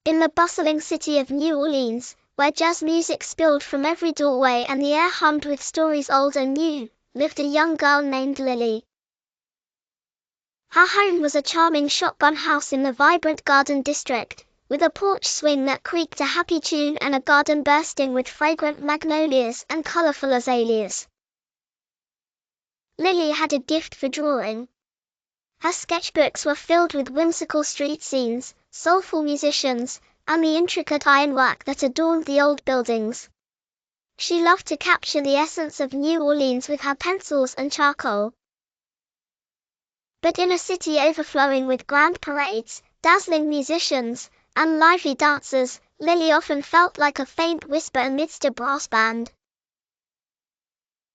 In the bustling city of New Orleans, where jazz music spilled from every doorway and the air hummed with stories old and new, lived a young girl named Lily. Her home was a charming shotgun house in the vibrant Garden District, with a porch swing that creaked a happy tune and a garden bursting with fragrant magnolias and colorful azaleas. Lily had a gift for drawing. Her sketchbooks were filled with whimsical street scenes, soulful musicians, and the intricate ironwork that adorned the old buildings. She loved to capture the essence of New Orleans with her pencils and charcoal. But in a city overflowing with grand parades, dazzling musicians, and lively dancers, Lily often felt like a faint whisper amidst a brass band.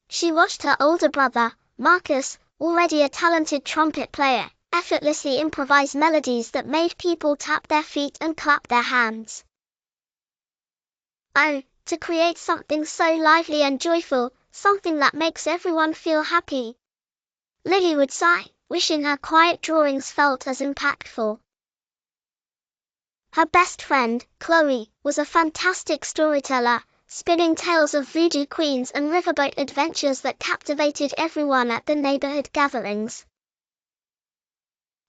She watched her older brother, Marcus, already a talented trumpet player, effortlessly improvise melodies that made people tap their feet and clap their hands. Oh, to create something so lively and joyful, something that makes everyone feel happy. Lily would sigh, wishing her quiet drawings felt as impactful. Her best friend, Chloe, was a fantastic storyteller, spinning tales of voodoo queens and riverboat adventures that captivated everyone at the neighborhood gatherings.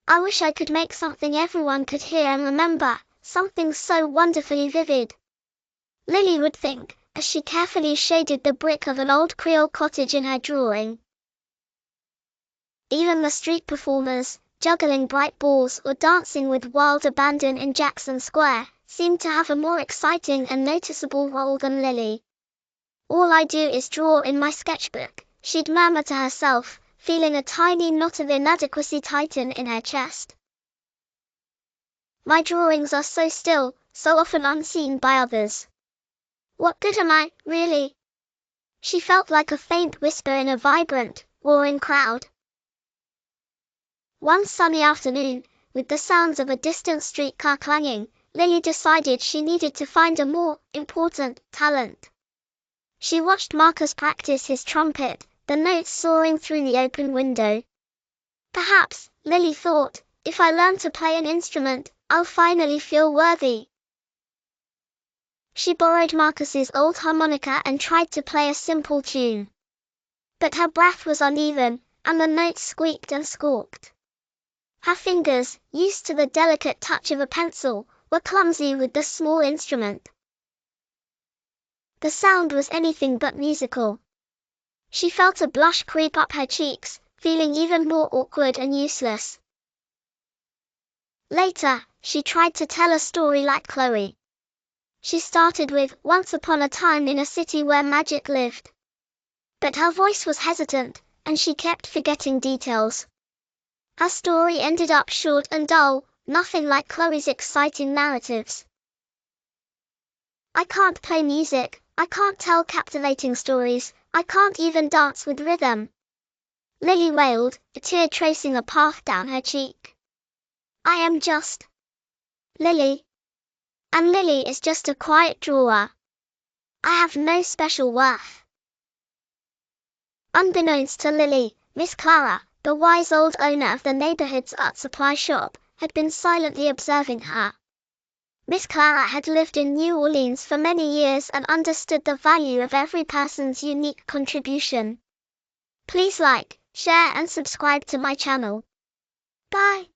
I wish I could make something everyone could hear and remember, something so wonderfully vivid, Lily would think, as she carefully shaded the brick of an old Creole cottage in her drawing. Even the street performers, juggling bright balls or dancing with wild abandon in Jackson Square, seemed to have a more exciting and noticeable role than Lily. All I do is draw in my sketchbook, she'd murmur to herself, feeling a tiny knot of inadequacy tighten in her chest. My drawings are so still, so often unseen by others. What good am I, really? She felt like a faint whisper in a vibrant, roaring crowd. One sunny afternoon, with the sounds of a distant streetcar clanging, Lily decided she needed to find a more important talent. She watched Marcus practice his trumpet, the notes soaring through the open window. Perhaps, Lily thought, if I learn to play an instrument, I'll finally feel worthy. She borrowed Marcus's old harmonica and tried to play a simple tune. But her breath was uneven, and the notes squeaked and squawked. Her fingers, used to the delicate touch of a pencil, were clumsy with the small instrument. The sound was anything but musical. She felt a blush creep up her cheeks, feeling even more awkward and useless. Later, she tried to tell a story like Chloe. She started with, "Once upon a time in a city where magic lived." But her voice was hesitant, and she kept forgetting details. Her story ended up short and dull, nothing like Chloe's exciting narratives. I can't play music, I can't tell captivating stories, I can't even dance with rhythm. Lily wailed, a tear tracing a path down her cheek. I am just Lily. And Lily is just a quiet drawer. I have no special worth. Unbeknownst to Lily, Miss Clara, the wise old owner of the neighborhood's art supply shop, had been silently observing her. Miss Clara had lived in New Orleans for many years and understood the value of every person's unique contribution. Please like, share and subscribe to my channel. Bye.